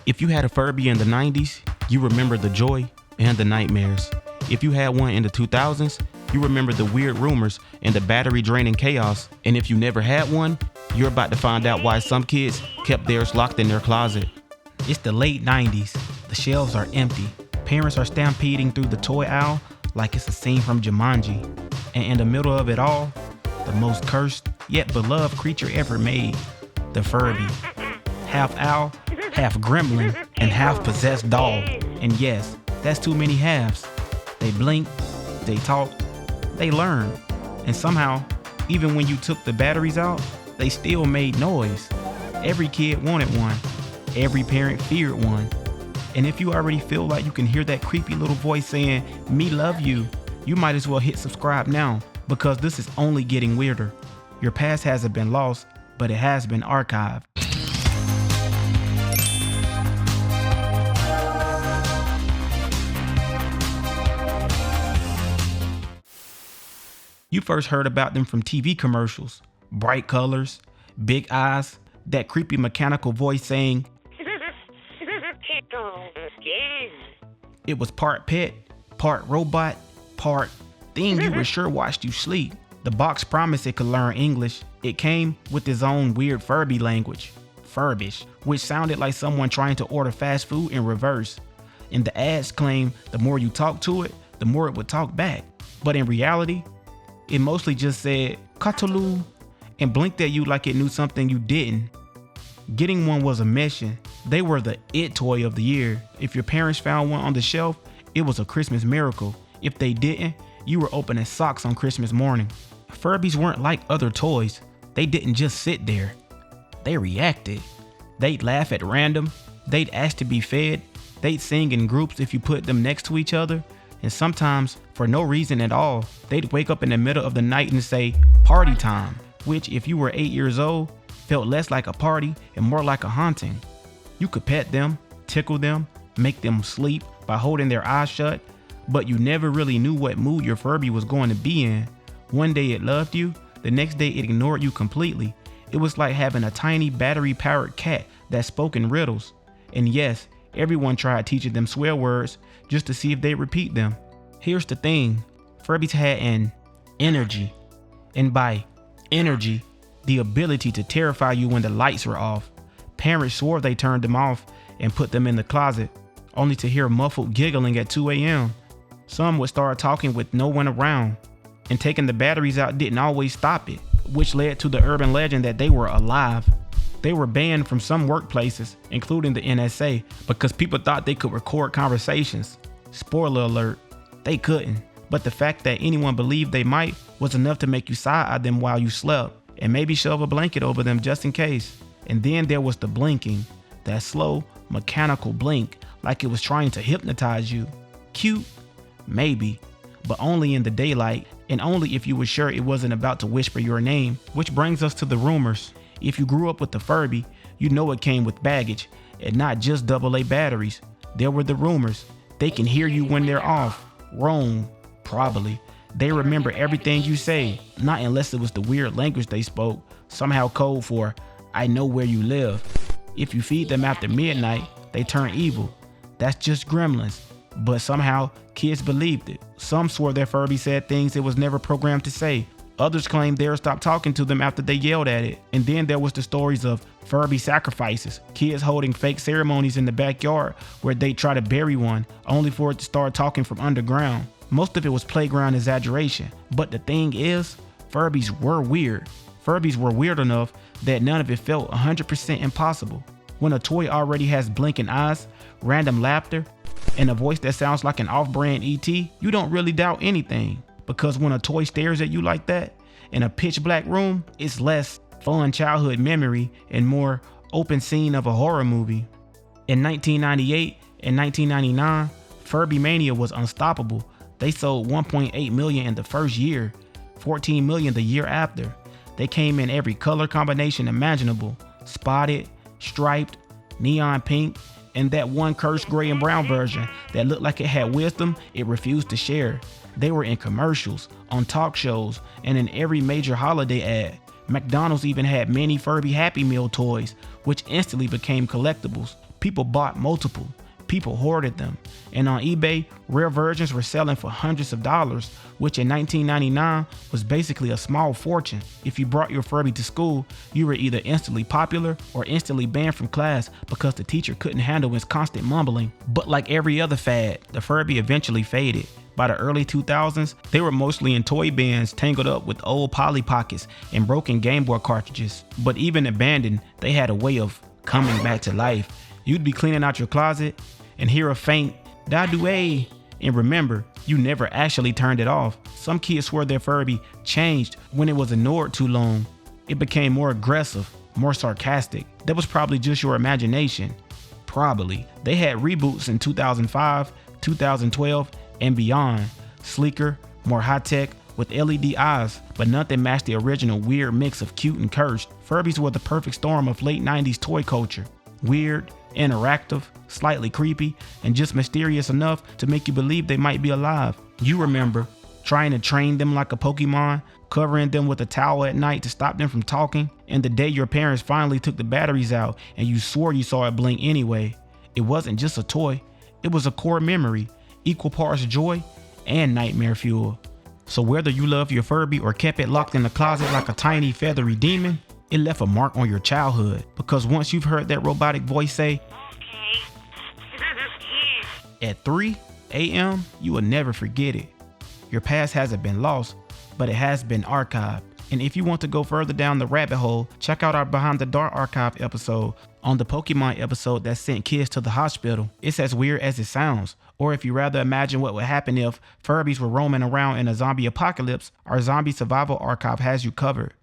If you had a Furby in the 90s, you remember the joy and the nightmares. If you had one in the 2000s, you remember the weird rumors and the battery draining chaos. And if you never had one, you're about to find out why some kids kept theirs locked in their closet. It's the late 90s. The shelves are empty. Parents are stampeding through the toy aisle like it's a scene from Jumanji. And in the middle of it all, the most cursed yet beloved creature ever made, the Furby. Half owl, half gremlin, and half possessed dog. And yes, that's too many halves. They blink, they talk, they learn. And somehow, even when you took the batteries out, they still made noise. Every kid wanted one. Every parent feared one. And if you already feel like you can hear that creepy little voice saying, "Me love you," you might as well hit subscribe now, because this is only getting weirder. Your past hasn't been lost, but it has been archived. You first heard about them from TV commercials. Bright colors, big eyes, that creepy mechanical voice saying, it was part pet, part robot, part thing you were sure watched you sleep. The box promised it could learn English. It came with its own weird Furby language, Furbish, which sounded like someone trying to order fast food in reverse. And the ads claimed the more you talk to it, the more it would talk back. But in reality, it mostly just said, "Cthulhu," and blinked at you like it knew something you didn't. Getting one was a mission. They were the it toy of the year. If your parents found one on the shelf, it was a Christmas miracle. If they didn't, you were opening socks on Christmas morning. Furbies weren't like other toys. They didn't just sit there. They reacted. They'd laugh at random. They'd ask to be fed. They'd sing in groups if you put them next to each other. And sometimes, for no reason at all, they'd wake up in the middle of the night and say, "Party time," which, if you were 8 years old, felt less like a party and more like a haunting. You could pet them, tickle them, make them sleep by holding their eyes shut, but you never really knew what mood your Furby was going to be in. One day it loved you, the next day it ignored you completely. It was like having a tiny battery-powered cat that spoke in riddles. And yes, everyone tried teaching them swear words just to see if they repeat them. Here's the thing, Furbies had an energy. And by energy, the ability to terrify you when the lights were off. Parents swore they turned them off and put them in the closet, only to hear muffled giggling at 2 a.m. Some would start talking with no one around, and taking the batteries out didn't always stop it, which led to the urban legend that they were alive. They were banned from some workplaces, including the NSA, because people thought they could record conversations. Spoiler alert, they couldn't. But the fact that anyone believed they might was enough to make you side-eye them while you slept, and maybe shove a blanket over them just in case. And then there was the blinking, that slow, mechanical blink, like it was trying to hypnotize you. Cute? Maybe, but only in the daylight, and only if you were sure it wasn't about to whisper your name. Which brings us to the rumors. If you grew up with the Furby, you know it came with baggage, and not just AA batteries. There were the rumors. They can hear you when they're off. Wrong, probably. They remember everything you say, not unless it was the weird language they spoke, somehow code for, "I know where you live." If you feed them after midnight, they turn evil. That's just gremlins. But somehow, kids believed it. Some swore their Furby said things it was never programmed to say. Others claimed they'd stop talking to them after they yelled at it. And then there was the stories of Furby sacrifices, kids holding fake ceremonies in the backyard where they'd try to bury one, only for it to start talking from underground. Most of it was playground exaggeration. But the thing is, Furbies were weird. Furbies were weird enough that none of it felt 100% impossible. When a toy already has blinking eyes, random laughter, and a voice that sounds like an off-brand ET, you don't really doubt anything. Because when a toy stares at you like that, in a pitch black room, it's less fun childhood memory and more open scene of a horror movie. In 1998 and 1999, Furby mania was unstoppable. They sold 1.8 million in the first year, 14 million the year after. They came in every color combination imaginable, spotted, striped, neon pink, and that one cursed gray and brown version that looked like it had wisdom it refused to share. They were in commercials, on talk shows, and in every major holiday ad. McDonald's even had many Furby Happy Meal toys, which instantly became collectibles. People bought multiple. People hoarded them. And on eBay, rare versions were selling for hundreds of dollars, which in 1999 was basically a small fortune. If you brought your Furby to school, you were either instantly popular or instantly banned from class because the teacher couldn't handle his constant mumbling. But like every other fad, the Furby eventually faded. By the early 2000s, they were mostly in toy bins tangled up with old Polly Pockets and broken Game Boy cartridges. But even abandoned, they had a way of coming back to life. You'd be cleaning out your closet and hear a faint da-do-ay, and remember, you never actually turned it off. Some kids swear their Furby changed when it was ignored too long. It became more aggressive, more sarcastic. That was probably just your imagination. Probably. They had reboots in 2005, 2012, and beyond. Sleeker, more high-tech, with LED eyes, but nothing matched the original weird mix of cute and cursed. Furbies were the perfect storm of late 90s toy culture. Weird, interactive, slightly creepy, and just mysterious enough to make you believe they might be alive. You remember trying to train them like a Pokemon, covering them with a towel at night to stop them from talking, and the day your parents finally took the batteries out and you swore you saw it blink anyway. It wasn't just a toy, it was a core memory, equal parts joy and nightmare fuel. So whether you loved your Furby or kept it locked in the closet like a tiny feathery demon, it left a mark on your childhood, because once you've heard that robotic voice say, "Okay," at 3 a.m., you will never forget it. Your past hasn't been lost, but it has been archived. And if you want to go further down the rabbit hole, check out our Behind the Dark Archive episode on the Pokemon episode that sent kids to the hospital. It's as weird as it sounds. Or if you rather imagine what would happen if Furbies were roaming around in a zombie apocalypse, our zombie survival archive has you covered.